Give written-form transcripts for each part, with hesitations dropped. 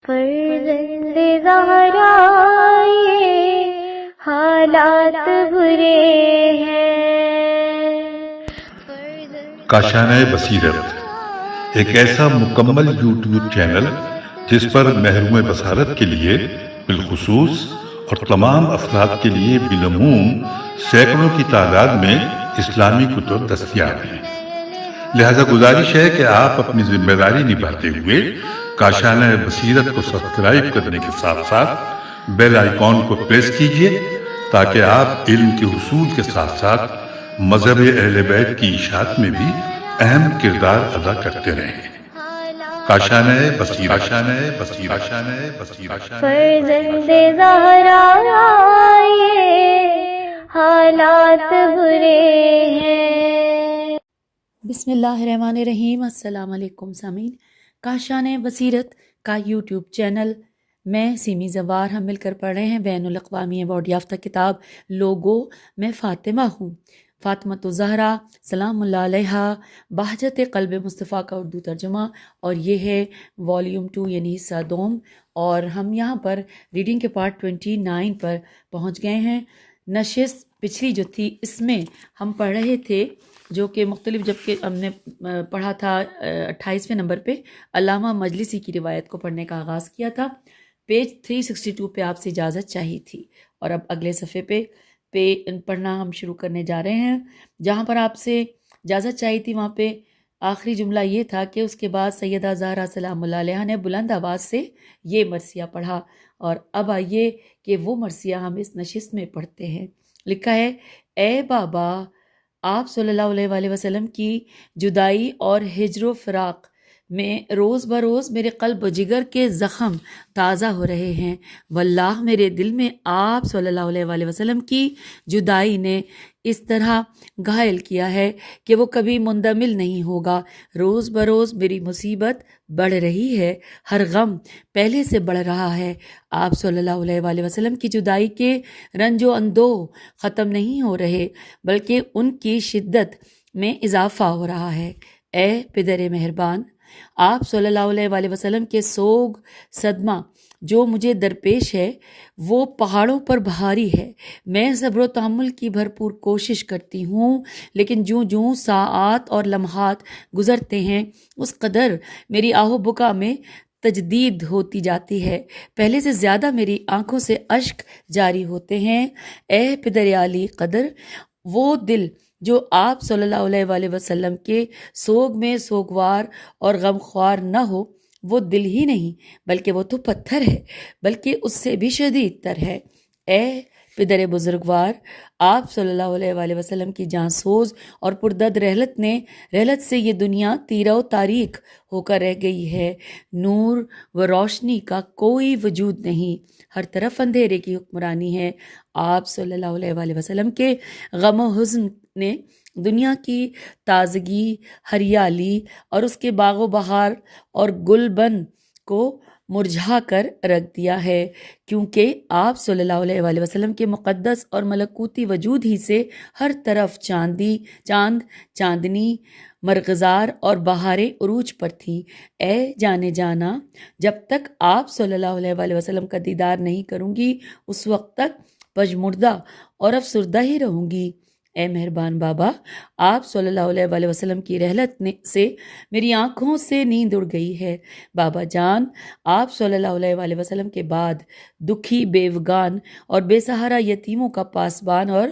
فرزند زہرا یہ حالات برے ہیں۔ کاشانۂ بصیرت ایک ایسا مکمل یوٹیوب چینل جس پر محروم بصارت کے لیے بالخصوص اور تمام افراد کے لیے بالعموم سینکڑوں کی تعداد میں اسلامی کتب دستیاب ہیں۔ لہذا گزارش ہے کہ آپ اپنی ذمہ داری نبھاتے ہوئے کاشانۂ بصیرت کو سبسکرائب کرنے کے ساتھ ساتھ بیل آئیکن کو پریس کیجیے تاکہ آپ علم کے حصول کے ساتھ ساتھ مذہب اہل بیت کی اشاعت میں بھی اہم کردار ادا کرتے رہیں۔ کاشانۂ بصیرت، کاشانۂ بصیرت، کاشانۂ بصیرت۔ فرزند زہرا یہ حالات برے ہیں۔ بسم اللہ الرحمن الرحیم۔ السلام علیکم سامعین، کاشانۂ بصیرت کا یوٹیوب چینل میں سیمی زوار ہم مل کر پڑھ رہے ہیں بین الاقوامی ایوارڈ یافتہ کتاب لوگو میں فاطمہ ہوں، فاطمۃ الزہرا سلام اللہ علیہا، بہجت قلب مصطفیٰ کا اردو ترجمہ، اور یہ ہے والیوم 2 یعنی حصہ دوم، اور ہم یہاں پر ریڈنگ کے پارٹ 29 پر پہنچ گئے ہیں۔ نشست پچھلی جو تھی اس میں ہم پڑھ رہے تھے جو کہ مختلف، جبکہ ہم نے پڑھا تھا 28ویں نمبر پہ علامہ مجلسی کی روایت کو پڑھنے کا آغاز کیا تھا۔ پیج 362 پہ آپ سے اجازت چاہیے تھی، اور اب اگلے صفحے پہ پڑھنا ہم شروع کرنے جا رہے ہیں۔ جہاں پر آپ سے اجازت چاہیے تھی وہاں پہ آخری جملہ یہ تھا کہ اس کے بعد سیدہ زہرا سلام اللہ علیہا نے بلند آواز سے یہ مرثیہ پڑھا، اور اب آئیے کہ وہ مرثیہ ہم اس نشست میں پڑھتے ہیں۔ لکھا ہے، اے بابا، آپ صلی اللہ علیہ وآلہ وسلم کی جدائی اور ہجر و فراق میں روز بروز میرے قلب و جگر کے زخم تازہ ہو رہے ہیں۔ واللہ میرے دل میں آپ صلی اللہ علیہ وآلہ وسلم کی جدائی نے اس طرح گھائل کیا ہے کہ وہ کبھی مندمل نہیں ہوگا۔ روز بروز میری مصیبت بڑھ رہی ہے، ہر غم پہلے سے بڑھ رہا ہے۔ آپ صلی اللہ علیہ وآلہ وسلم کی جدائی کے رنج و اندوہ ختم نہیں ہو رہے، بلکہ ان کی شدت میں اضافہ ہو رہا ہے۔ اے پدر مہربان، آپ صلی اللہ علیہ وآلہ وسلم کے سوگ صدمہ جو مجھے درپیش ہے وہ پہاڑوں پر بھاری ہے۔ میں صبر و تحمل کی بھرپور کوشش کرتی ہوں، لیکن جوں جوں ساعات اور لمحات گزرتے ہیں اس قدر میری آہ و بکا میں تجدید ہوتی جاتی ہے۔ پہلے سے زیادہ میری آنکھوں سے اشک جاری ہوتے ہیں۔ اے پدر عالی قدر، وہ دل جو آپ صلی اللہ علیہ وآلہ وسلم کے سوگ میں سوگوار اور غمخوار نہ ہو، وہ دل ہی نہیں بلکہ وہ تو پتھر ہے، بلکہ اس سے بھی شدید تر ہے۔ اے پدر بزرگوار، آپ صلی اللہ علیہ وآلہ وسلم کی جاں سوز اور پردرد رحلت سے یہ دنیا تیرہ و تاریک ہو کر رہ گئی ہے۔ نور و روشنی کا کوئی وجود نہیں، ہر طرف اندھیرے کی حکمرانی ہے۔ آپ صلی اللہ علیہ وآلہ وسلم کے غم و حزن نے دنیا کی تازگی، ہریالی اور اس کے باغ و بہار اور گلبن کو مرجھا کر رکھ دیا ہے، کیونکہ آپ صلی اللہ علیہ وآلہ وسلم کے مقدس اور ملکوتی وجود ہی سے ہر طرف چاندنی مرغزار اور بہاریں عروج پر تھیں۔ اے جانے جانا، جب تک آپ صلی اللہ علیہ وآلہ وسلم کا دیدار نہیں کروں گی اس وقت تک پژمردہ اور افسردہ ہی رہوں گی۔ اے مہربان بابا، آپ صلی اللہ علیہ وآلہ وسلم کی رحلت سے میری آنکھوں سے نیند اڑ گئی ہے۔ بابا جان، آپ صلی اللہ علیہ وآلہ وسلم کے بعد دکھی بیوگان اور بے سہارا یتیموں کا پاسبان اور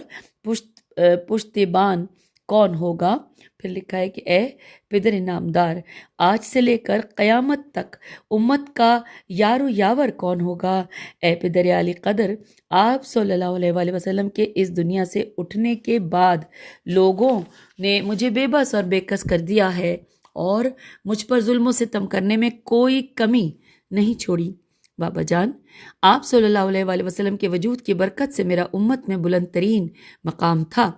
پشتیبان کون ہوگا؟ پھر لکھا ہے کہ اے پدر نامدار، آج سے لے کر قیامت تک امت کا یار و یاور کون ہوگا؟ اے پدر عالی قدر، آپ صلی اللہ علیہ وآلہ وسلم کے اس دنیا سے اٹھنے کے بعد لوگوں نے مجھے بے بس اور بے کس کر دیا ہے، اور مجھ پر ظلم و ستم کرنے میں کوئی کمی نہیں چھوڑی۔ بابا جان، آپ صلی اللہ علیہ وآلہ وسلم کے وجود کی برکت سے میرا امت میں بلند ترین مقام تھا۔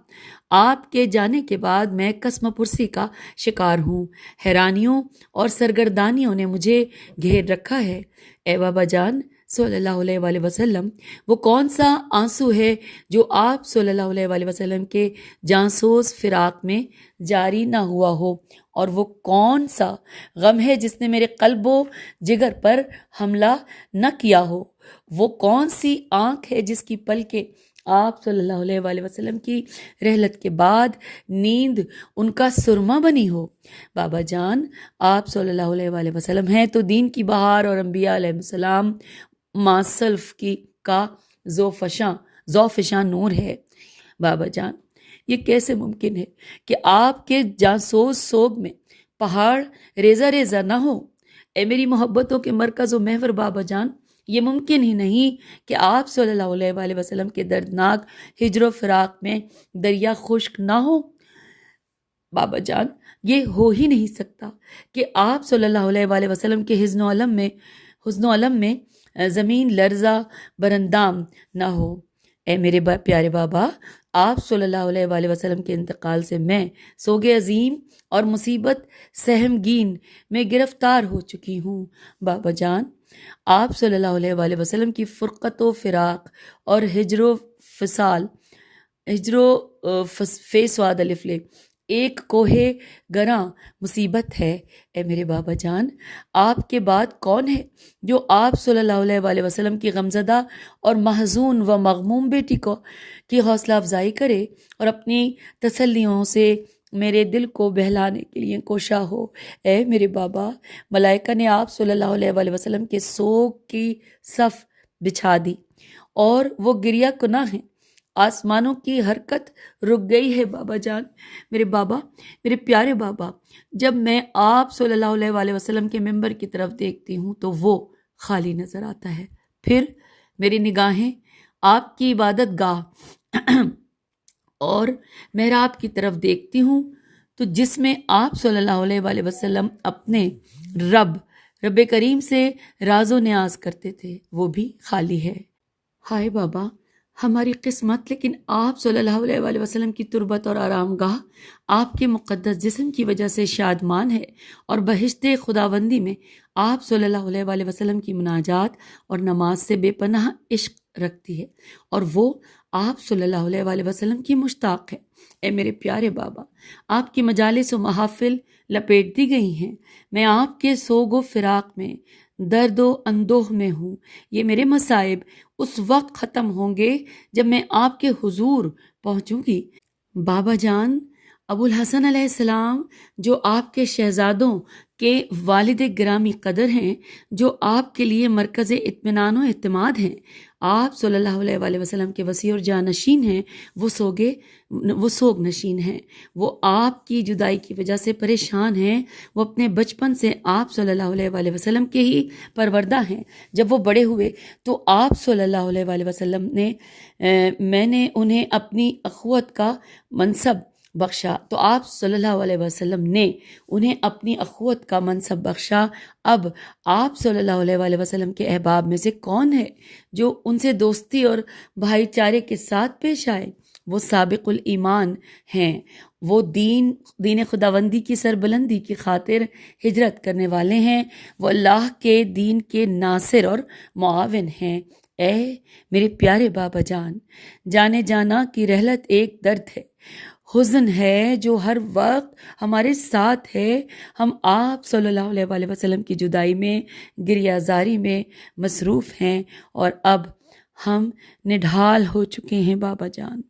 آپ کے جانے کے بعد میں قسم پرسی کا شکار ہوں، حیرانیوں اور سرگردانیوں نے مجھے گھیر رکھا ہے۔ اے بابا جان، صلی اللہ علیہ وآلہ وسلم، وہ کون سا آنسو ہے جو آپ صلی اللہ علیہ وآلہ وسلم کے جانسوز فراق میں جاری نہ ہوا ہو، اور وہ کون سا غم ہے جس نے میرے قلب و جگر پر حملہ نہ کیا ہو، وہ کون سی آنکھ ہے جس کی پلکیں آپ صلی اللہ علیہ وآلہ وسلم کی رحلت کے بعد نیند ان کا سرما بنی ہو۔ بابا جان، آپ صلی اللہ علیہ وآلہ وسلم ہیں تو دین کی بہار اور انبیاء علیہ السلام ماسلف کی کا ذوفشاں نور ہے۔ بابا جان، یہ کیسے ممکن ہے کہ آپ کے جانسوز سوگ میں پہاڑ ریزہ ریزہ نہ ہو؟ اے میری محبتوں کے مرکز و محور بابا جان، یہ ممکن ہی نہیں کہ آپ صلی اللہ علیہ وآلہ وسلم کے دردناک ہجر و فراق میں دریا خشک نہ ہو۔ بابا جان، یہ ہو ہی نہیں سکتا کہ آپ صلی اللہ علیہ وآلہ وسلم کے حزن و علم میں زمین لرزہ برندام نہ ہو۔ اے میرے پیارے بابا، آپ صلی اللہ علیہ وآلہ وسلم کے انتقال سے میں سوگ عظیم اور مصیبت سہمگین میں گرفتار ہو چکی ہوں۔ بابا جان، آپ صلی اللہ علیہ وآلہ وسلم کی فرقت و فراق اور ہجر و فیسواد الفلے ایک کوہ گراں مصیبت ہے۔ اے میرے بابا جان، آپ کے بعد کون ہے جو آپ صلی اللہ علیہ وآلہ وسلم کی غمزدہ اور محزون و مغموم بیٹی کی حوصلہ افزائی کرے اور اپنی تسلیوں سے میرے دل کو بہلانے کے لیے کوشاں ہو۔ اے میرے بابا، ملائکہ نے آپ صلی اللہ علیہ وآلہ وسلم کے سوگ کی صف بچھا دی اور وہ گریہ کناں ہیں، آسمانوں کی حرکت رک گئی ہے۔ بابا جان، میرے بابا، میرے پیارے بابا، جب میں آپ صلی اللہ علیہ وآلہ وسلم کے ممبر کی طرف دیکھتی ہوں تو وہ خالی نظر آتا ہے، پھر میری نگاہیں آپ کی عبادت گاہ اور محراب کی طرف دیکھتی ہوں تو جس میں آپ صلی اللہ علیہ وآلہ وسلم اپنے رب کریم سے راز و نیاز کرتے تھے، وہ بھی خالی ہے۔ ہائے بابا، ہماری قسمت، لیکن آپ صلی اللہ علیہ وآلہ وسلم کی تربت اور آرام گاہ آپ کے مقدس جسم کی وجہ سے شادمان ہے، اور بہشت خداوندی میں آپ صلی اللہ علیہ وآلہ وسلم کی مناجات اور نماز سے بے پناہ عشق رکھتی ہے، اور وہ آپ صلی اللہ علیہ وآلہ وسلم کی مشتاق ہے۔ اے میرے پیارے بابا، آپ کی مجالس و محافل لپیٹ دی گئی ہیں، میں آپ کے سوگ و فراق میں درد و اندوہ میں ہوں۔ یہ میرے مصائب اس وقت ختم ہوں گے جب میں آپ کے حضور پہنچوں گی۔ بابا جان، ابو الحسن علیہ السلام جو آپ کے شہزادوں کے والد گرامی قدر ہیں، جو آپ کے لیے مرکز اطمینان و اعتماد ہیں، آپ صلی اللہ علیہ وآلہ وسلم کے وسیع اور جانشین ہیں، وہ سوگ نشین ہیں، وہ آپ کی جدائی کی وجہ سے پریشان ہیں، وہ اپنے بچپن سے آپ صلی اللہ علیہ وآلہ وسلم کے ہی پروردہ ہیں۔ جب وہ بڑے ہوئے تو آپ صلی اللہ علیہ وآلہ وسلم میں نے انہیں اپنی اخوت کا منصب بخشا، تو آپ صلی اللہ علیہ وسلم نے انہیں اپنی اخوت کا منصب بخشا۔ اب آپ صلی اللہ علیہ وآلہ وسلم کے احباب میں سے کون ہے جو ان سے دوستی اور بھائی چارے کے ساتھ پیش آئے؟ وہ سابق الایمان ہیں، وہ دین خداوندی کی سربلندی کی خاطر ہجرت کرنے والے ہیں، وہ اللہ کے دین کے ناصر اور معاون ہیں۔ اے میرے پیارے بابا جان، جانے جانا کی رحلت ایک درد ہے، حزن ہے جو ہر وقت ہمارے ساتھ ہے۔ ہم آپ صلی اللہ علیہ وآلہ وسلم کی جدائی میں، گریہ زاری میں مصروف ہیں، اور اب ہم نڈھال ہو چکے ہیں بابا جان۔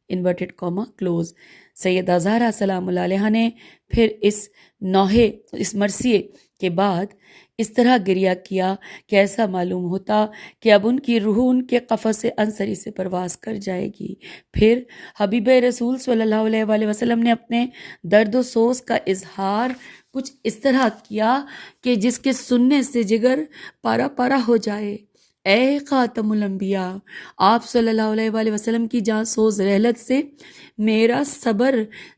Inverted comma close. Syeda Zahra سلام اللہ علیہا نے پھر اس مرثیے کے بعد اس طرح گریہ کیا کہ ایسا معلوم ہوتا کہ اب ان کی روح ان کے قفس عنصری سے پرواز کر جائے گی۔ پھر حبیب رسول صلی اللہ علیہ وآلہ وسلم نے اپنے درد و سوز کا اظہار کچھ اس طرح کیا کہ جس کے سننے سے جگر پارا پارا ہو جائے۔ اے خاتم الانبیاء، آپ صلی اللہ علیہ وآلہ وسلم کی جان سوز رحلت سے میرا صبر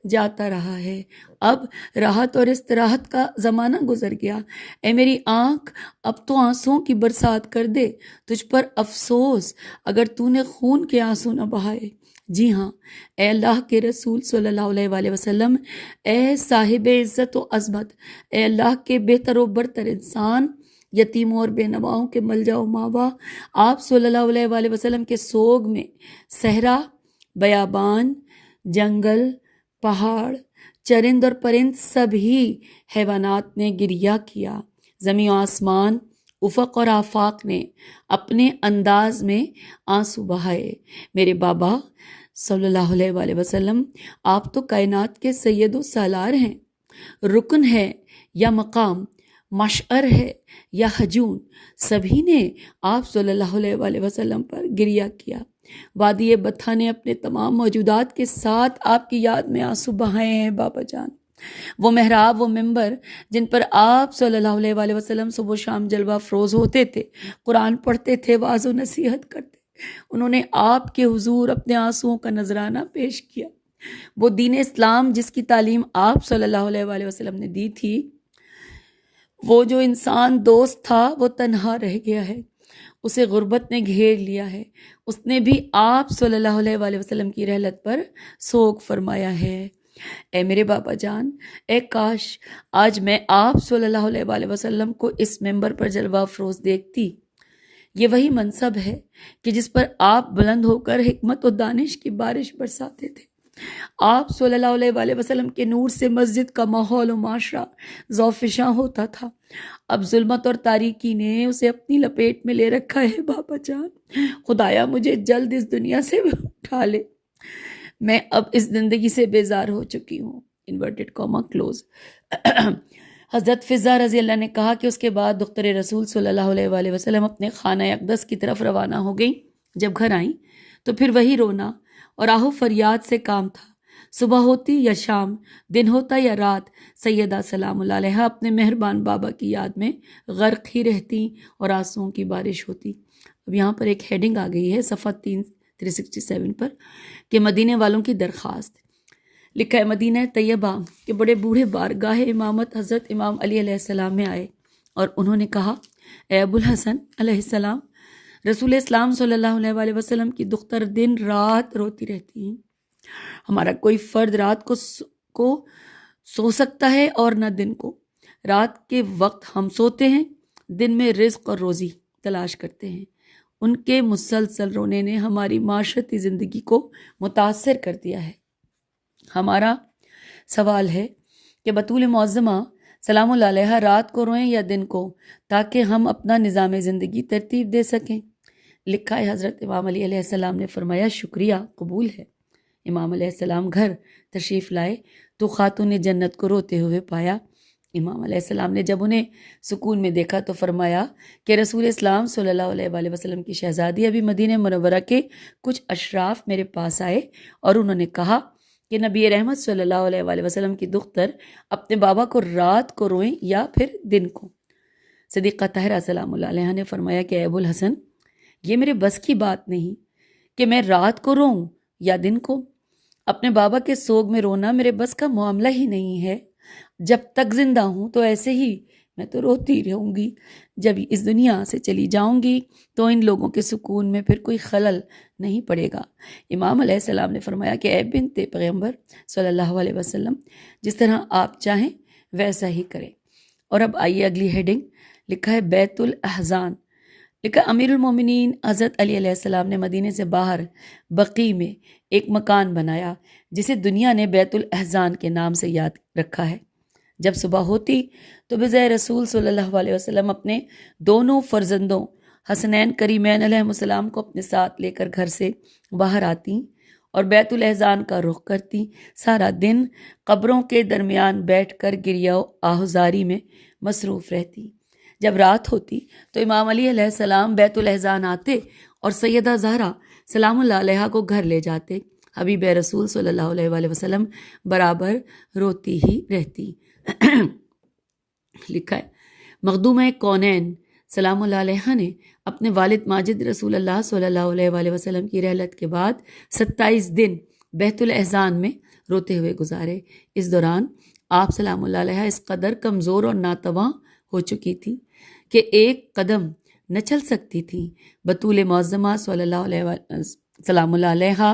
جاتا رہا ہے، اب راحت اور استراحت کا زمانہ گزر گیا۔ اے میری آنکھ، اب تو آنسوؤں کی برسات کر دے، تجھ پر افسوس اگر تو نے خون کے آنسو نہ بہائے۔ جی ہاں، اے اللہ کے رسول صلی اللہ علیہ وآلہ وسلم، اے صاحب عزت و عظمت، اے اللہ کے بہتر و برتر انسان، یتیموں اور بے نواؤں کے ملجا و ماوا، آپ صلی اللہ علیہ وآلہ وسلم کے سوگ میں صحرا، بیابان، جنگل، پہاڑ، چرند اور پرند سبھی حیوانات نے گریہ کیا، زمین و آسمان، افق اور آفاق نے اپنے انداز میں آنسو بہائے۔ میرے بابا صلی اللہ علیہ وآلہ وسلم، آپ تو کائنات کے سید و سالار ہیں، رکن ہے یا مقام، مشعر ہے یا ہجون، سبھی نے آپ صلی اللہ علیہ وآلہ وسلم پر گریہ کیا۔ وادی بطحا نے اپنے تمام موجودات کے ساتھ آپ کی یاد میں آنسو بہائے ہیں بابا جان۔ وہ محراب، وہ ممبر جن پر آپ صلی اللہ علیہ وآلہ وسلم صبح و شام جلوہ افروز ہوتے تھے، قرآن پڑھتے تھے، واعظ و نصیحت کرتے، انہوں نے آپ کے حضور اپنے آنسوؤں کا نذرانہ پیش کیا۔ وہ دین اسلام جس کی تعلیم آپ صلی اللہ علیہ وآلہ وسلم نے دی تھی، وہ جو انسان دوست تھا وہ تنہا رہ گیا ہے، اسے غربت نے گھیر لیا ہے، اس نے بھی آپ صلی اللہ علیہ وآلہ وسلم کی رحلت پر سوگ فرمایا ہے۔ اے میرے بابا جان، اے کاش آج میں آپ صلی اللہ علیہ وآلہ وسلم کو اس ممبر پر جلوہ افروز دیکھتی۔ یہ وہی منصب ہے کہ جس پر آپ بلند ہو کر حکمت و دانش کی بارش برساتے تھے۔ آپ صلی اللہ علیہ وآلہ وسلم کے نور سے مسجد کا ماحول و معاشرہ ذوفشاں ہوتا تھا، اب ظلمت اور تاریکی نے اسے اپنی لپیٹ میں لے رکھا ہے۔ بابا جان، خدایا مجھے جلد اس دنیا سے اٹھا لے، میں اب اس زندگی سے بیزار ہو چکی ہوں۔ Inverted comma close. حضرت فضہ رضی اللہ نے کہا کہ اس کے بعد دختر رسول صلی اللہ علیہ وآلہ وسلم اپنے خانہ اقدس کی طرف روانہ ہو گئیں۔ جب گھر آئیں تو پھر وہی رونا اور آہو فریاد سے کام تھا۔ صبح ہوتی یا شام، دن ہوتا یا رات، سیدہ سلام اللہ علیہا اپنے مہربان بابا کی یاد میں غرق ہی رہتی اور آنسوؤں کی بارش ہوتی۔ اب یہاں پر ایک ہیڈنگ آ گئی ہے صفحہ 367 پر کہ مدینے والوں کی درخواست۔ لکھا ہے مدینہ طیبہ کے بڑے بوڑھے بارگاہ امامت حضرت امام علی علیہ السلام میں آئے اور انہوں نے کہا، اے ابو الحسن علیہ السلام، رسول اسلام صلی اللہ علیہ وآلہ وسلم کی دختر دن رات روتی رہتی ہیں۔ ہمارا کوئی فرد رات کو سو سکتا ہے اور نہ دن کو۔ رات کے وقت ہم سوتے ہیں، دن میں رزق اور روزی تلاش کرتے ہیں۔ ان کے مسلسل رونے نے ہماری معاشرتی زندگی کو متاثر کر دیا ہے۔ ہمارا سوال ہے کہ بطول معظمہ سلام اللہ علیہ رات کو روئیں یا دن کو، تاکہ ہم اپنا نظام زندگی ترتیب دے سکیں۔ لکھا ہے حضرت امام علی علیہ السلام نے فرمایا، شکریہ قبول ہے۔ امام علیہ السلام گھر تشریف لائے تو خاتون جنت کو روتے ہوئے پایا۔ امام علیہ السلام نے جب انہیں سکون میں دیکھا تو فرمایا کہ رسول اسلام صلی اللہ علیہ وآلہ وسلم کی شہزادی ابھی مدینہ منورہ کے کچھ اشراف میرے پاس آئے اور انہوں نے کہا کہ نبی رحمت صلی اللہ علیہ وآلہ وسلم کی دختر اپنے بابا کو رات کو روئیں یا پھر دن کو۔ صدیقہ طاہرہ سلام اللہ علیہ نے فرمایا کہ اے ابو الحسن، یہ میرے بس کی بات نہیں کہ میں رات کو روؤں یا دن کو۔ اپنے بابا کے سوگ میں رونا میرے بس کا معاملہ ہی نہیں ہے۔ جب تک زندہ ہوں تو ایسے ہی میں تو روتی رہوں گی، جب اس دنیا سے چلی جاؤں گی تو ان لوگوں کے سکون میں پھر کوئی خلل نہیں پڑے گا۔ امام علیہ السلام نے فرمایا کہ اے بنت پیغمبر صلی اللہ علیہ وسلم، جس طرح آپ چاہیں ویسا ہی کریں۔ اور اب آئیے اگلی ہیڈنگ، لکھا ہے بیت الاحزان۔ لکھا امیر المومنین حضرت علی علیہ السلام نے مدینے سے باہر بقیع میں ایک مکان بنایا جسے دنیا نے بیت الاحزان کے نام سے یاد رکھا ہے۔ جب صبح ہوتی تو بجائے رسول صلی اللہ علیہ وسلم اپنے دونوں فرزندوں حسنین کریمین علیہ السلام کو اپنے ساتھ لے کر گھر سے باہر آتی اور بیت الاحزان کا رخ کرتی، سارا دن قبروں کے درمیان بیٹھ کر گریہ و آہزاری میں مصروف رہتی۔ جب رات ہوتی تو امام علی علیہ السلام بیت الاحزان آتے اور سیدہ زہرا سلام اللہ علیہا کو گھر لے جاتے۔ حبیب رسول صلی اللہ علیہ وآلہ وسلم برابر روتی ہی رہتی۔ لکھا ہے مخدومہ کونین سلام اللہ علیہ نے اپنے والد ماجد رسول اللہ صلی اللہ علیہ وآلہ وسلم کی رحلت کے بعد 27 دن بیت الاحزان میں روتے ہوئے گزارے۔ اس دوران آپ سلام اللہ علیہ اس قدر کمزور اور ناتواں ہو چکی تھی کہ ایک قدم نہ چل سکتی تھی۔ بطول معظمہ صلی اللہ علیہ سلام اللہ علیہ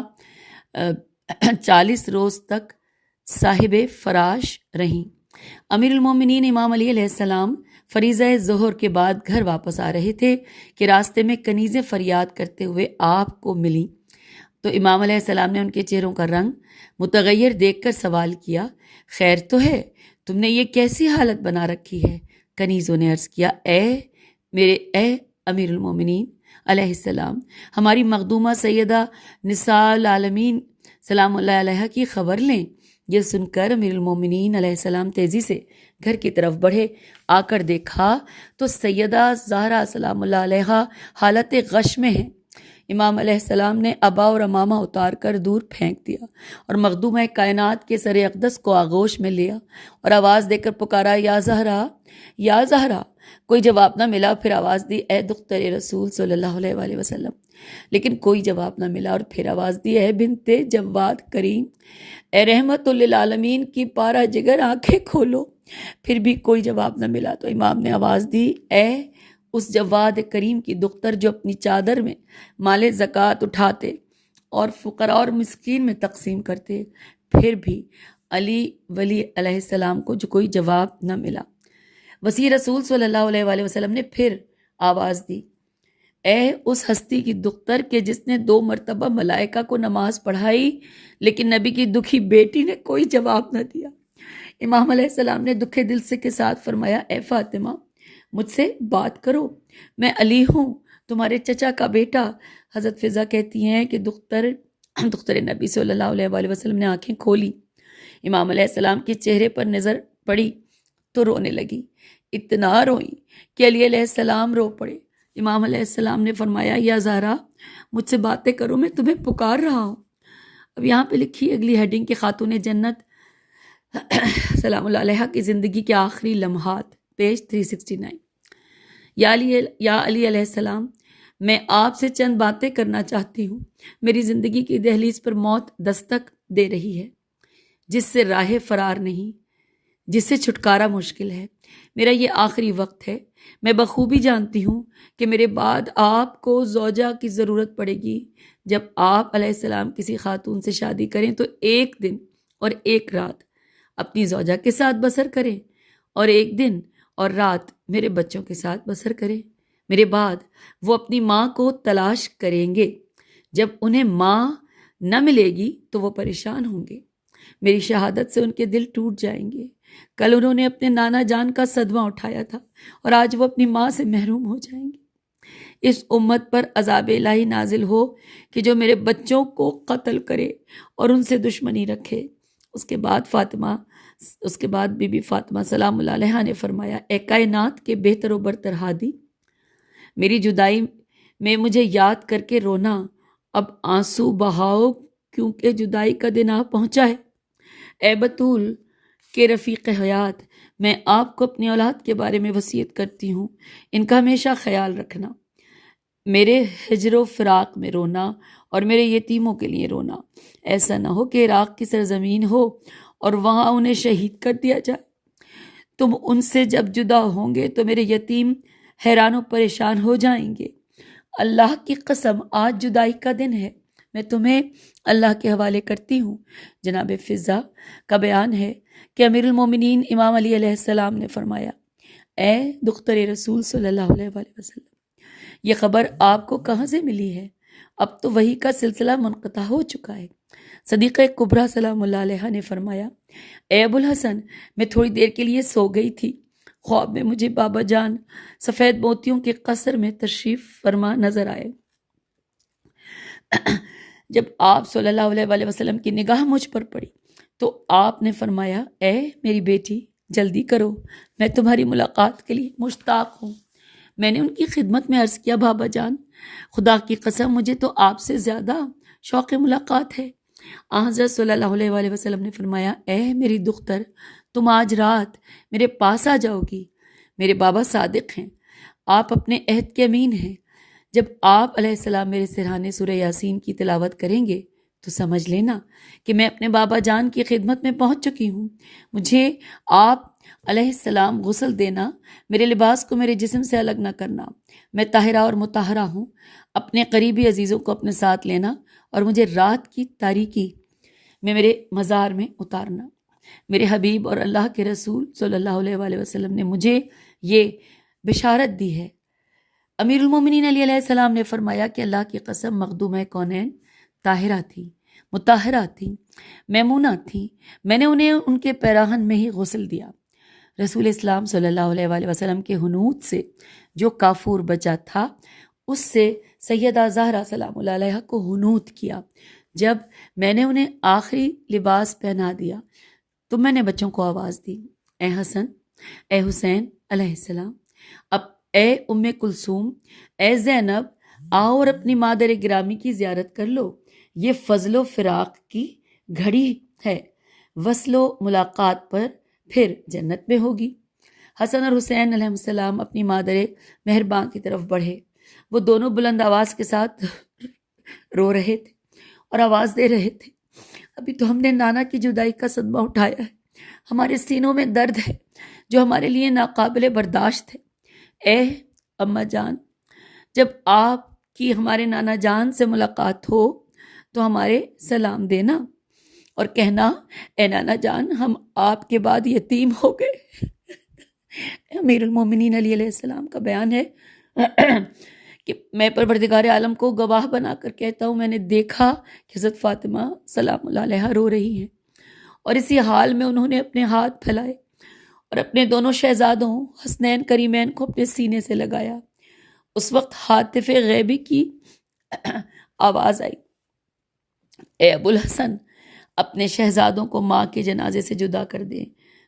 40 روز تک صاحب فراش رہیں۔ امیر المومنین امام علی علیہ السلام فریضہ ظہر کے بعد گھر واپس آ رہے تھے کہ راستے میں کنیزیں فریاد کرتے ہوئے آپ کو ملیں تو امام علیہ السلام نے ان کے چہروں کا رنگ متغیر دیکھ کر سوال کیا، خیر تو ہے؟ تم نے یہ کیسی حالت بنا رکھی ہے؟ کنیزوں نے عرض کیا، اے امیر المومنین علیہ السلام، ہماری مخدومہ سیدہ نساء العالمین سلام اللہ علیہ کی خبر لیں۔ یہ سن کر امیر المومنین علیہ السلام تیزی سے گھر کی طرف بڑھے، آ کر دیکھا تو سیدہ زہرا سلام اللہ علیہ حالت غش میں ہیں۔ امام علیہ السلام نے عبا اور عمامہ اتار کر دور پھینک دیا اور مخدومہ کائنات کے سر اقدس کو آغوش میں لیا اور آواز دے کر پکارا، یا زہرا، یا زہرا۔ کوئی جواب نہ ملا، پھر آواز دی، اے دختر رسول صلی اللہ علیہ وآلہ وسلم، لیکن کوئی جواب نہ ملا، اور پھر آواز دی، اے بنت جواد کریم، اے رحمت للعالمین کی پارا جگر آنکھیں کھولو۔ پھر بھی کوئی جواب نہ ملا تو امام نے آواز دی، اے اس جواد کریم کی دختر جو اپنی چادر میں مال زکوٰۃ اٹھاتے اور فقراء اور مسکین میں تقسیم کرتے۔ پھر بھی علی ولی علیہ السلام کو جو کوئی جواب نہ ملا۔ وسیع رسول صلی اللہ علیہ وآلہ وسلم نے پھر آواز دی، اے اس ہستی کی دختر کہ جس نے 2 مرتبہ ملائکہ کو نماز پڑھائی لیکن نبی کی دکھی بیٹی نے کوئی جواب نہ دیا۔ امام علیہ السلام نے دکھے دل سے کے ساتھ فرمایا، اے فاطمہ، مجھ سے بات کرو، میں علی ہوں، تمہارے چچا کا بیٹا۔ حضرت فضا کہتی ہیں کہ دختر نبی صلی اللہ علیہ وآلہ وسلم نے آنکھیں کھولی، امام علیہ السلام کے چہرے پر نظر پڑی تو رونے لگی، اتنا روئی کہ علی علیہ السلام رو پڑے۔ امام علیہ السلام نے فرمایا، یا زہرا، مجھ سے باتیں کرو، میں تمہیں پکار رہا ہوں۔ اب یہاں پہ لکھی اگلی ہیڈنگ کہ خاتون جنت سلام اللہ علیہ کی زندگی کے آخری لمحات، پیج 369۔ یا علی علیہ السلام، میں آپ سے چند باتیں کرنا چاہتی ہوں۔ میری زندگی کی دہلیز پر موت دستک دے رہی ہے، جس سے راہ فرار نہیں، جس سے چھٹکارا مشکل ہے۔ میرا یہ آخری وقت ہے۔ میں بخوبی جانتی ہوں کہ میرے بعد آپ کو زوجہ کی ضرورت پڑے گی۔ جب آپ علیہ السلام کسی خاتون سے شادی کریں تو 1 دن اور 1 رات اپنی زوجہ کے ساتھ بسر کریں اور 1 دن اور رات میرے بچوں کے ساتھ بسر کریں۔ میرے بعد وہ اپنی ماں کو تلاش کریں گے۔ جب انہیں ماں نہ ملے گی تو وہ پریشان ہوں گے۔ میری شہادت سے ان کے دل ٹوٹ جائیں گے۔ کل انہوں نے اپنے نانا جان کا صدمہ اٹھایا تھا اور آج وہ اپنی ماں سے محروم ہو جائیں گے۔ اس امت پر عذاب الہی نازل ہو کہ جو میرے بچوں کو قتل کرے اور ان سے دشمنی رکھے۔ اس کے بعد بی بی فاطمہ سلام اللہ علیہ نے فرمایا، اے کائنات کے بہتر و برتر ہادی، میری جدائی میں مجھے یاد کر کے رونا، اب آنسو بہاؤ کیونکہ جدائی کا دن آ پہنچا ہے۔ اے بطول کے رفیق حیات، میں آپ کو اپنی اولاد کے بارے میں وصیت کرتی ہوں، ان کا ہمیشہ خیال رکھنا، میرے ہجر و فراق میں رونا اور میرے یتیموں کے لیے رونا۔ ایسا نہ ہو کہ عراق کی سرزمین ہو اور وہاں انہیں شہید کر دیا جائے۔ تم ان سے جب جدا ہوں گے تو میرے یتیم حیران و پریشان ہو جائیں گے۔ اللہ کی قسم، آج جدائی کا دن ہے، میں تمہیں اللہ کے حوالے کرتی ہوں۔ جناب فضا کا بیان ہے کہ امیر المومنین امام علی علیہ السلام نے فرمایا، اے دختر رسول صلی اللہ علیہ وآلہ وسلم، یہ خبر آپ کو کہاں سے ملی ہے؟ اب تو وحی کا سلسلہ منقطع ہو چکا ہے۔ صدیقہ کبریٰ سلام اللہ علیہ نے فرمایا، اے ابو الحسن، میں تھوڑی دیر کے لیے سو گئی تھی، خواب میں مجھے بابا جان سفید موتیوں کے قصر میں تشریف فرما نظر آئے۔ جب آپ صلی اللہ علیہ وآلہ وسلم کی نگاہ مجھ پر پڑی تو آپ نے فرمایا، اے میری بیٹی، جلدی کرو، میں تمہاری ملاقات کے لیے مشتاق ہوں۔ میں نے ان کی خدمت میں عرض کیا، بابا جان، خدا کی قسم مجھے تو آپ سے زیادہ شوق ملاقات ہے۔ حضرت صلی اللہ علیہ وآلہ وسلم نے فرمایا، اے میری دختر، تم آج رات میرے پاس آ جاؤ گی۔ میرے بابا صادق ہیں، آپ اپنے عہد کے امین ہیں۔ جب آپ علیہ السلام میرے سرہانے سورہ یاسین کی تلاوت کریں گے تو سمجھ لینا کہ میں اپنے بابا جان کی خدمت میں پہنچ چکی ہوں۔ مجھے آپ علیہ السلام غسل دینا، میرے لباس کو میرے جسم سے الگ نہ کرنا، میں طاہرہ اور مطہرہ ہوں، اپنے قریبی عزیزوں کو اپنے ساتھ لینا اور مجھے رات کی تاریکی میں میرے مزار میں اتارنا۔ میرے حبیب اور اللہ کے رسول صلی اللہ علیہ وآلہ وسلم نے مجھے یہ بشارت دی ہے۔ امیر المومنین علی علیہ السلام نے فرمایا کہ اللہ کی قسم مخدومہ کونین طاہرہ تھی، مطہرہ تھی، میمونہ تھی، میں نے انہیں ان کے پیراہن میں ہی غسل دیا۔ رسول اسلام صلی اللہ علیہ وآلہ وسلم کے حنوط سے جو کافور بچا تھا اس سے سیدہ زہرا سلام اللہ علیہ کو حنوط کیا۔ جب میں نے انہیں آخری لباس پہنا دیا تو میں نے بچوں کو آواز دی، اے حسن، اے حسین علیہ السلام، اب اے ام کلثوم، اے زینب، آؤ اور اپنی مادر گرامی کی زیارت کر لو۔ یہ فضل و فراق کی گھڑی ہے، وصل و ملاقات پر پھر جنت میں ہوگی۔ حسن اور حسین علیہ السلام اپنی مادر مہربان کی طرف بڑھے۔ وہ دونوں بلند آواز کے ساتھ رو رہے تھے اور آواز دے رہے تھے، ابھی تو ہم نے نانا کی جدائی کا صدمہ اٹھایا ہے، ہمارے سینوں میں درد ہے جو ہمارے لیے ناقابل برداشت ہے۔ اے اماں جان، جب آپ کی ہمارے نانا جان سے ملاقات ہو تو ہمارے سلام دینا اور کہنا، اے نانا جان، ہم آپ کے بعد یتیم ہو گئے۔ امیر المومنین علی علیہ السلام کا بیان ہے کہ میں پروردگار عالم کو گواہ بنا کر کہتا ہوں، میں نے دیکھا کہ حضرت فاطمہ سلام اللہ علیہ رو رہی ہیں، اور اسی حال میں انہوں نے اپنے ہاتھ پھیلائے اور اپنے دونوں شہزادوں حسنین کریمین کو اپنے سینے سے لگایا۔ اس وقت ہاتف غیبی کی آواز آئی، اے ابو الحسن، اپنے شہزادوں کو ماں کے جنازے سے جدا کر دیں۔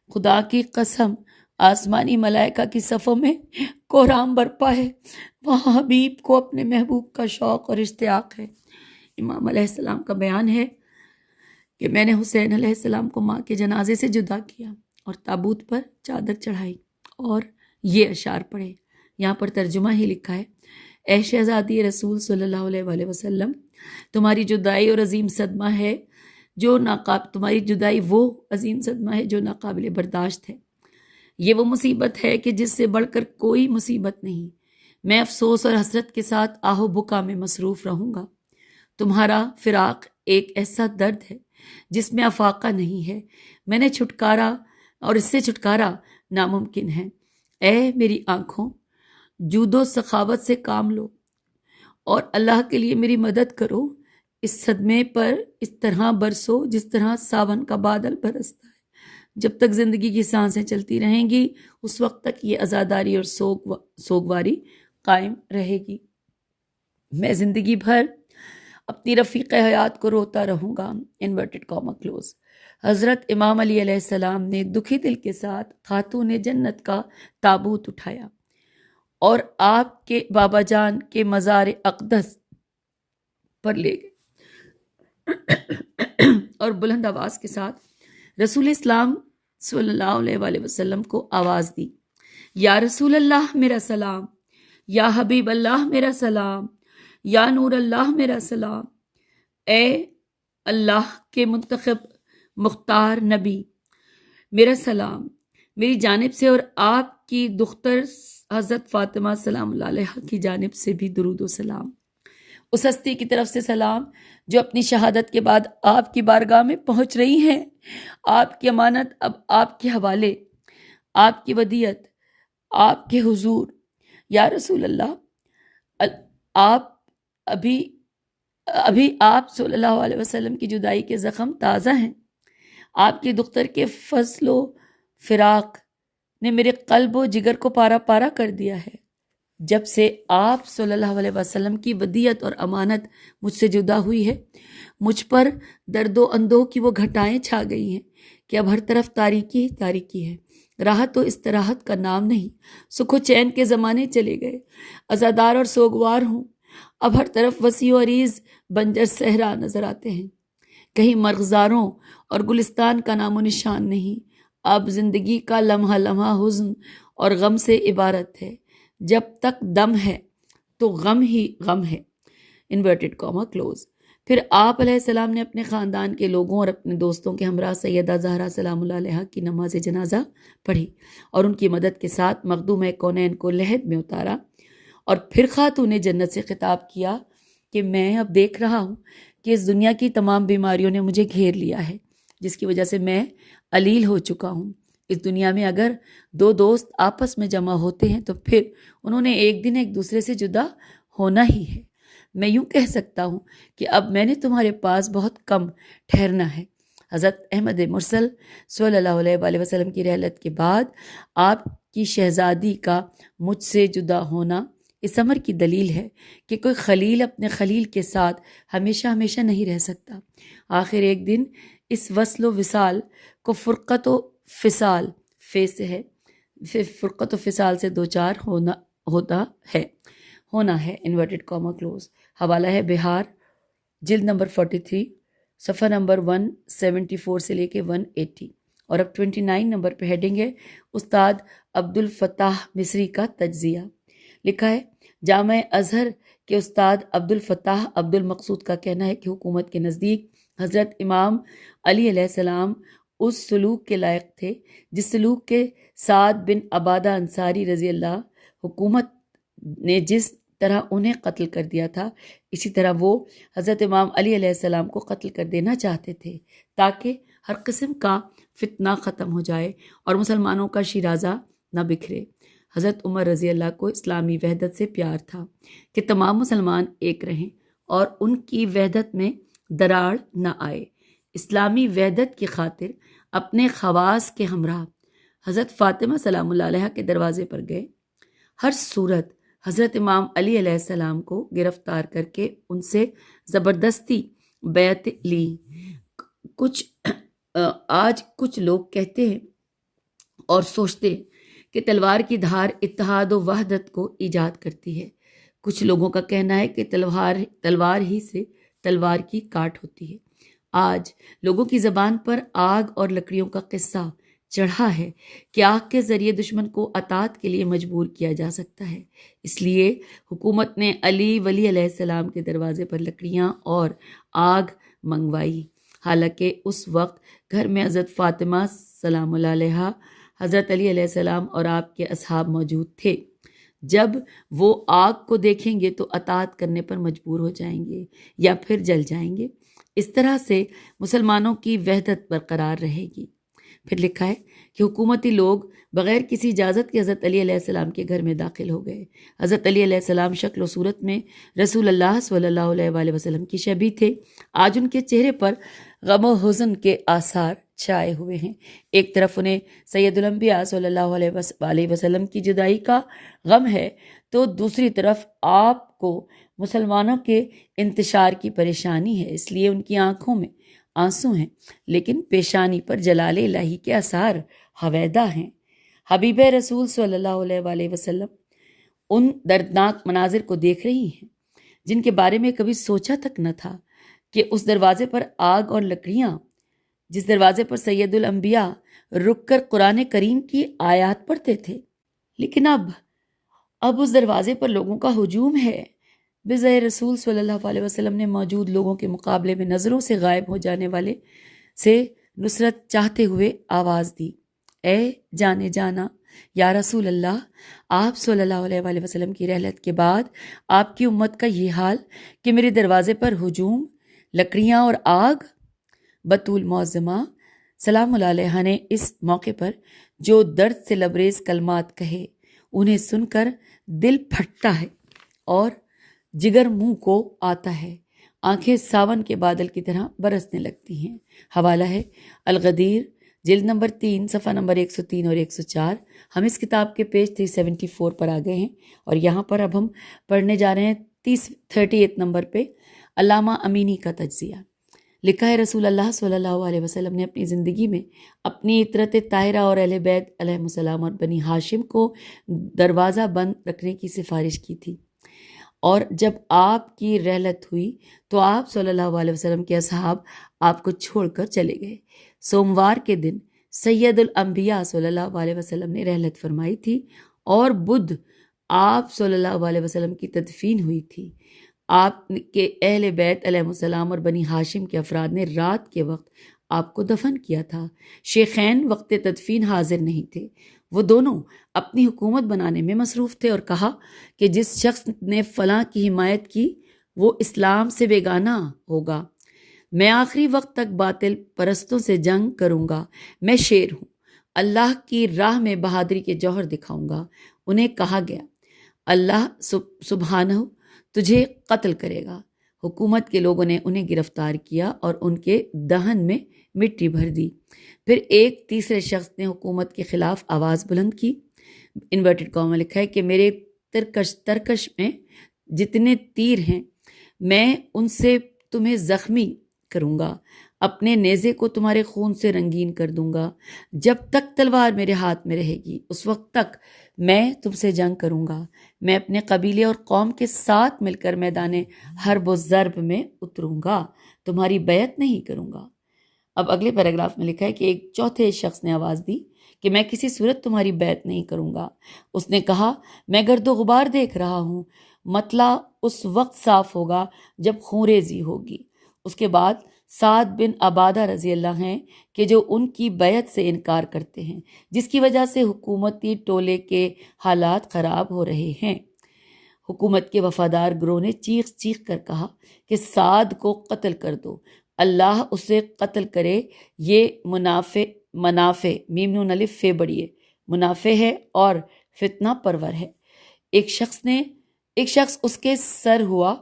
خدا کی قسم، آسمانی ملائکہ کی صفوں میں کوہرام برپا ہے، وہاں حبیب کو اپنے محبوب کا شوق اور اشتیاق ہے۔ امام علیہ السلام کا بیان ہے کہ میں نے حسین علیہ السلام کو ماں کے جنازے سے جدا کیا اور تابوت پر چادر چڑھائی اور یہ اشعار پڑھے۔ یہاں پر ترجمہ ہی لکھا ہے، اے شہزادی رسول صلی اللہ علیہ وآلہ وسلم، تمہاری جدائی اور عظیم صدمہ ہے جو تمہاری جدائی وہ عظیم صدمہ ہے جو ناقابل برداشت ہے۔ یہ وہ مصیبت ہے کہ جس سے بڑھ کر کوئی مصیبت نہیں۔ میں افسوس اور حسرت کے ساتھ آہ و بکا میں مصروف رہوں گا۔ تمہارا فراق ایک ایسا درد ہے جس میں افاقہ نہیں ہے، میں نے چھٹکارا اور اس سے چھٹکارا ناممکن ہے۔ اے میری آنکھوں، جود و سخاوت سے کام لو اور اللہ کے لیے میری مدد کرو۔ اس صدمے پر اس طرح برسو جس طرح ساون کا بادل برستا ہے۔ جب تک زندگی کی سانسیں چلتی رہیں گی اس وقت تک یہ عزاداری اور سوگواری قائم رہے گی۔ میں زندگی بھر اپنی رفیق حیات کو روتا رہوں گا۔ Inverted comma close. حضرت امام علی علیہ السلام نے دکھی دل کے ساتھ خاتون جنت کا تابوت اٹھایا اور آپ کے بابا جان کے مزار اقدس پر لے گئے اور بلند آواز کے ساتھ رسول اسلام صلی اللہ علیہ وآلہ وسلم کو آواز دی، یا رسول اللہ میرا سلام، یا حبیب اللہ میرا سلام، یا نور اللہ میرا سلام۔ اے اللہ کے منتخب مختار نبی، میرا سلام میری جانب سے اور آپ کی دختر حضرت فاطمہ سلام اللہ علیہ کی جانب سے بھی درود و سلام۔ اس ہستی کی طرف سے سلام جو اپنی شہادت کے بعد آپ کی بارگاہ میں پہنچ رہی ہیں۔ آپ کی امانت اب آپ کے حوالے، آپ کی ودیعت آپ کے حضور۔ یا رسول اللہ، آپ ابھی آپ صلی اللہ علیہ وسلم کی جدائی کے زخم تازہ ہیں۔ آپ کی دختر کے فضل و فراق نے میرے قلب و جگر کو پارا پارا کر دیا ہے۔ جب سے آپ صلی اللہ علیہ وسلم کی ودیعت اور امانت مجھ سے جدا ہوئی ہے، مجھ پر درد و اندوہ کی وہ گھٹائیں چھا گئی ہیں کہ اب ہر طرف تاریکی ہی تاریکی ہے۔ راحت و استراحت کا نام نہیں، سکھ و چین کے زمانے چلے گئے، عزادار اور سوگوار ہوں۔ اب ہر طرف وسیع و عریض بنجر صحرا نظر آتے ہیں، کہیں مرغزاروں اور گلستان کا نام و نشان نہیں۔ اب زندگی کا لمحہ لمحہ حزن اور غم سے عبارت ہے۔ جب تک دم ہے تو غم ہی غم ہے۔ Inverted comma close. پھر آپ علیہ السلام نے اپنے خاندان کے لوگوں اور اپنے دوستوں کے ہمراہ سیدہ زہرا سلام اللہ علیہ کی نماز جنازہ پڑھی اور ان کی مدد کے ساتھ مخدوم کونین کو لحد میں اتارا، اور پھر خاتون جنت سے خطاب کیا کہ میں اب دیکھ رہا ہوں کہ اس دنیا کی تمام بیماریوں نے مجھے گھیر لیا ہے، جس کی وجہ سے میں علیل ہو چکا ہوں۔ اس دنیا میں اگر دو دوست آپس میں جمع ہوتے ہیں تو پھر انہوں نے ایک دن ایک دوسرے سے جدا ہونا ہی ہے۔ میں یوں کہہ سکتا ہوں کہ اب میں نے تمہارے پاس بہت کم ٹھہرنا ہے۔ حضرت احمد مرسل صلی اللہ علیہ وآلہ وسلم کی رحلت کے بعد آپ کی شہزادی کا مجھ سے جدا ہونا اس امر کی دلیل ہے کہ کوئی خلیل اپنے خلیل کے ساتھ ہمیشہ ہمیشہ نہیں رہ سکتا۔ آخر ایک دن اس وصل و وصال کو فرقت و فصال فرقت و فصال سے دوچار ہونا ہے انورٹڈ کاما کلوز۔ حوالہ ہے بہار، جلد نمبر 43، صفحہ نمبر 174 سے لے کے 180، اور اب 29 نمبر پہ ہیڈنگ ہے استاد عبد الفتاح مصری کا تجزیہ۔ لکھا ہے جامع ازہر کے استاد عبد الفتاح عبد المقصود کا کہنا ہے کہ حکومت کے نزدیک حضرت امام علی علیہ السلام اس سلوک کے لائق تھے جس سلوک کے سعد بن عبادہ انصاری رضی اللہ حکومت نے جس طرح انہیں قتل کر دیا تھا، اسی طرح وہ حضرت امام علی علیہ السلام کو قتل کر دینا چاہتے تھے تاکہ ہر قسم کا فتنہ ختم ہو جائے اور مسلمانوں کا شیرازہ نہ بکھرے۔ حضرت عمر رضی اللہ کو اسلامی وحدت سے پیار تھا کہ تمام مسلمان ایک رہیں اور ان کی وحدت میں دراڑ نہ آئے۔ اسلامی وحدت کی خاطر اپنے خواص کے ہمراہ حضرت فاطمہ سلام اللہ علیہ کے دروازے پر گئے۔ ہر صورت حضرت امام علی علیہ السلام کو گرفتار کر کے ان سے زبردستی بیعت لی۔ آج کچھ لوگ کہتے ہیں اور سوچتے ہیں کہ تلوار کی دھار اتحاد و وحدت کو ایجاد کرتی ہے۔ کچھ لوگوں کا کہنا ہے کہ تلوار ہی سے تلوار کی کاٹ ہوتی ہے۔ آج لوگوں کی زبان پر آگ اور لکڑیوں کا قصہ چڑھا ہے کہ آگ کے ذریعے دشمن کو اطاعت کے لیے مجبور کیا جا سکتا ہے۔ اس لیے حکومت نے علی ولی علیہ السلام کے دروازے پر لکڑیاں اور آگ منگوائی، حالانکہ اس وقت گھر میں حضرت فاطمہ سلام اللہ علیہ، حضرت علی علیہ السلام اور آپ کے اصحاب موجود تھے۔ جب وہ آگ کو دیکھیں گے تو اطاعت کرنے پر مجبور ہو جائیں گے یا پھر جل جائیں گے۔ اس طرح سے مسلمانوں کی وحدت برقرار رہے گی۔ پھر لکھا ہے کہ حکومتی لوگ بغیر کسی اجازت کے حضرت علی علیہ السلام کے گھر میں داخل ہو گئے۔ حضرت علی علیہ السلام شکل و صورت میں رسول اللہ صلی اللہ علیہ وآلہ وسلم کی شبیہ تھے۔ آج ان کے چہرے پر غم و حزن کے آثار چھائے ہوئے ہیں۔ ایک طرف انہیں سید الانبیاء صلی اللہ علیہ وسلم کی جدائی کا غم ہے تو دوسری طرف آپ کو مسلمانوں کے انتشار کی پریشانی ہے، اس لیے ان کی آنکھوں میں آنسو ہیں لیکن پیشانی پر جلال الہی کے آثار ہویدہ ہیں۔ حبیب رسول صلی اللہ علیہ وآلہ وسلم ان دردناک مناظر کو دیکھ رہی ہیں جن کے بارے میں کبھی سوچا تک نہ تھا کہ اس دروازے پر آگ اور لکڑیاں، جس دروازے پر سید الانبیاء رک کر قرآن کریم کی آیات پڑھتے تھے، لیکن اب اس دروازے پر لوگوں کا ہجوم ہے۔ بجائے رسول صلی اللہ علیہ وسلم نے موجود لوگوں کے مقابلے میں نظروں سے غائب ہو جانے والے سے نصرت چاہتے ہوئے آواز دی، اے جانے جانا یا رسول اللہ، آپ صلی اللہ علیہ وآلہ وسلم کی رحلت کے بعد آپ کی امت کا یہ حال کہ میرے دروازے پر ہجوم، لکڑیاں اور آگ۔ بطول معظمہ سلام اللہ علیہ نے اس موقع پر جو درد سے لبریز کلمات کہے انہیں سن کر دل پھٹتا ہے اور جگر منہ کو آتا ہے، آنکھیں ساون کے بادل کی طرح برسنے لگتی ہیں۔ حوالہ ہے الغدیر، جلد نمبر 3، صفحہ نمبر 103 اور 104۔ ہم اس کتاب کے پیج 374 پر آ گئے ہیں اور یہاں پر اب ہم پڑھنے جا رہے ہیں 38 نمبر پہ علامہ امینی کا تجزیہ۔ لکھا ہے رسول اللہ صلی اللہ علیہ وسلم نے اپنی زندگی میں اپنی عطرت طاہرہ اور اہل بیت علیہ السلام اور بنی ہاشم کو دروازہ بند رکھنے کی سفارش کی تھی، اور جب آپ کی رحلت ہوئی تو آپ صلی اللہ علیہ وسلم کے اصحاب آپ کو چھوڑ کر چلے گئے۔ سوموار کے دن سید الانبیاء صلی اللہ علیہ وسلم نے رحلت فرمائی تھی اور بدھ آپ صلی اللہ علیہ وسلم کی تدفین ہوئی تھی۔ آپ کے اہل بیت علیہ السلام اور بنی ہاشم کے افراد نے رات کے وقت آپ کو دفن کیا تھا۔ شیخین وقت تدفین حاضر نہیں تھے، وہ دونوں اپنی حکومت بنانے میں مصروف تھے اور کہا کہ جس شخص نے فلاں کی حمایت کی وہ اسلام سے بیگانہ ہوگا۔ میں آخری وقت تک باطل پرستوں سے جنگ کروں گا، میں شیر ہوں، اللہ کی راہ میں بہادری کے جوہر دکھاؤں گا۔ انہیں کہا گیا اللہ سبحانہ تجھے قتل کرے گا۔ حکومت کے لوگوں نے انہیں گرفتار کیا اور ان کے دہن میں مٹی بھر دی۔ پھر ایک تیسرے شخص نے حکومت کے خلاف آواز بلند کی۔ انورٹڈ کاما میں لکھا ہے کہ میرے ترکش میں جتنے تیر ہیں میں ان سے تمہیں زخمی کروں گا، اپنے نیزے کو تمہارے خون سے رنگین کر دوں گا۔ جب تک تلوار میرے ہاتھ میں رہے گی اس وقت تک میں تم سے جنگ کروں گا۔ میں اپنے قبیلے اور قوم کے ساتھ مل کر میدان حرب و ضرب میں اتروں گا، تمہاری بیعت نہیں کروں گا۔ اب اگلے پیراگراف میں لکھا ہے کہ ایک چوتھے شخص نے آواز دی کہ میں کسی صورت تمہاری بیعت نہیں کروں گا۔ اس نے کہا میں گرد و غبار دیکھ رہا ہوں، مطلع اس وقت صاف ہوگا جب خونریزی ہوگی۔ اس کے بعد سعد بن عبادہ رضی اللہ ہیں کہ جو ان کی بیعت سے انکار کرتے ہیں، جس کی وجہ سے حکومتی ٹولے کے حالات خراب ہو رہے ہیں۔ حکومت کے وفادار گروہ نے چیخ چیخ کر کہا کہ سعد کو قتل کر دو، اللہ اسے قتل کرے، یہ منافع میم نون الف فے بڑی ہے، منافع ہے اور فتنہ پرور ہے۔ ایک شخص اس کے سر ہوا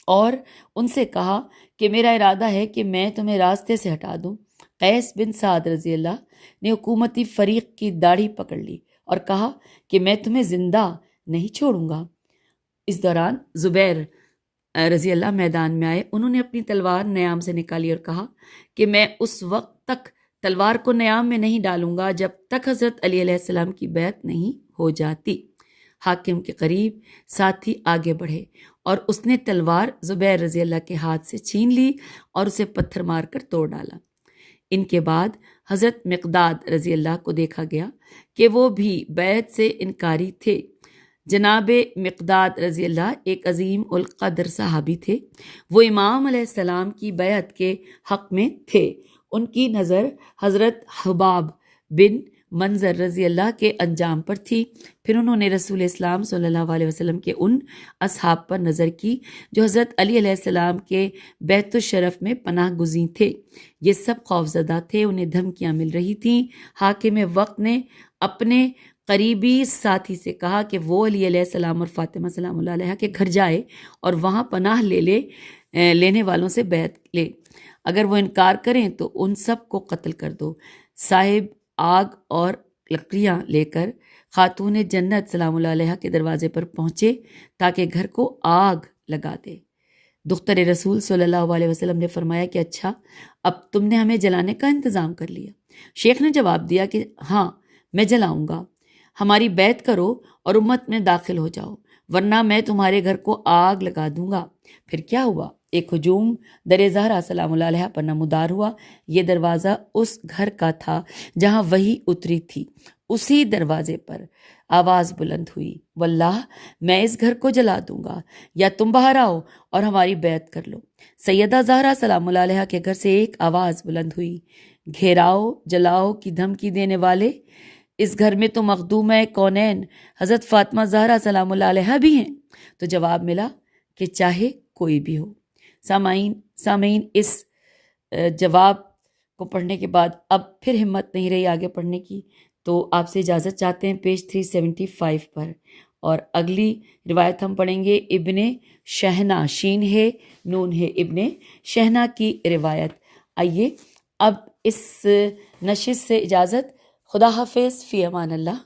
اور ان سے کہا کہ میرا ارادہ ہے کہ میں تمہیں راستے سے ہٹا دوں۔ قیس بن سعد رضی اللہ نے حکومتی فریق کی داڑھی پکڑ لی اور کہا کہ میں تمہیں زندہ نہیں چھوڑوں گا۔ اس دوران زبیر رضی اللہ میدان میں آئے، انہوں نے اپنی تلوار نیام سے نکالی اور کہا کہ میں اس وقت تک تلوار کو نیام میں نہیں ڈالوں گا جب تک حضرت علی علیہ السلام کی بیعت نہیں ہو جاتی۔ حاکم کے قریب ساتھی آگے بڑھے اور اس نے تلوار زبیر رضی اللہ کے ہاتھ سے چھین لی اور اسے پتھر مار کر توڑ ڈالا۔ ان کے بعد حضرت مقداد رضی اللہ کو دیکھا گیا کہ وہ بھی بیعت سے انکاری تھے۔ جناب مقداد رضی اللہ ایک عظیم القدر صحابی تھے، وہ امام علیہ السلام کی بیعت کے حق میں تھے۔ ان کی نظر حضرت حباب بن منظر رضی اللہ کے انجام پر تھی۔ پھر انہوں نے رسول اسلام صلی اللہ علیہ وسلم کے ان اصحاب پر نظر کی جو حضرت علی علیہ السلام کے بیت الشرف میں پناہ گزین تھے۔ یہ سب خوفزدہ تھے، انہیں دھمکیاں مل رہی تھیں۔ حاکم وقت نے اپنے قریبی ساتھی سے کہا کہ وہ علی علیہ السلام اور فاطمہ سلام اللہ علیہ کے گھر جائے اور وہاں پناہ لینے والوں سے بیعت لے، اگر وہ انکار کریں تو ان سب کو قتل کر دو۔ صاحب آگ اور لکڑیاں لے کر خاتون جنت سلام اللہ علیہ کے دروازے پر پہنچے تاکہ گھر کو آگ لگا دے۔ دختر رسول صلی اللہ علیہ وسلم نے فرمایا کہ اچھا، اب تم نے ہمیں جلانے کا انتظام کر لیا۔ شیخ نے جواب دیا کہ ہاں میں جلاؤں گا، ہماری بیعت کرو اور امت میں داخل ہو جاؤ، ورنہ میں تمہارے گھر کو آگ لگا دوں گا۔ پھر کیا ہوا؟ ایک ہجوم در زہرا سلام اللہ علیہ پر نمودار ہوا۔ یہ دروازہ اس گھر کا تھا جہاں وحی اتری تھی۔ اسی دروازے پر آواز بلند ہوئی، واللہ میں اس گھر کو جلا دوں گا، یا تم باہر آؤ اور ہماری بیعت کر لو۔ سیدہ زہرا سلام اللہ علیہ کے گھر سے ایک آواز بلند ہوئی، گھیراؤ جلاؤ کی دھمکی دینے والے، اس گھر میں تو مخدومہ کونین حضرت فاطمہ زہرا سلام اللہ علیہ بھی ہیں۔ تو جواب ملا کہ چاہے کوئی بھی ہو۔ سامعین اس جواب کو پڑھنے کے بعد اب پھر ہمت نہیں رہی آگے پڑھنے کی، تو آپ سے اجازت چاہتے ہیں پیج 375 پر، اور اگلی روایت ہم پڑھیں گے ابن شہنا، شین ہے نون ہے، ابن شہنا کی روایت۔ آئیے اب اس نشست سے اجازت، خدا حافظ، فی امان اللہ۔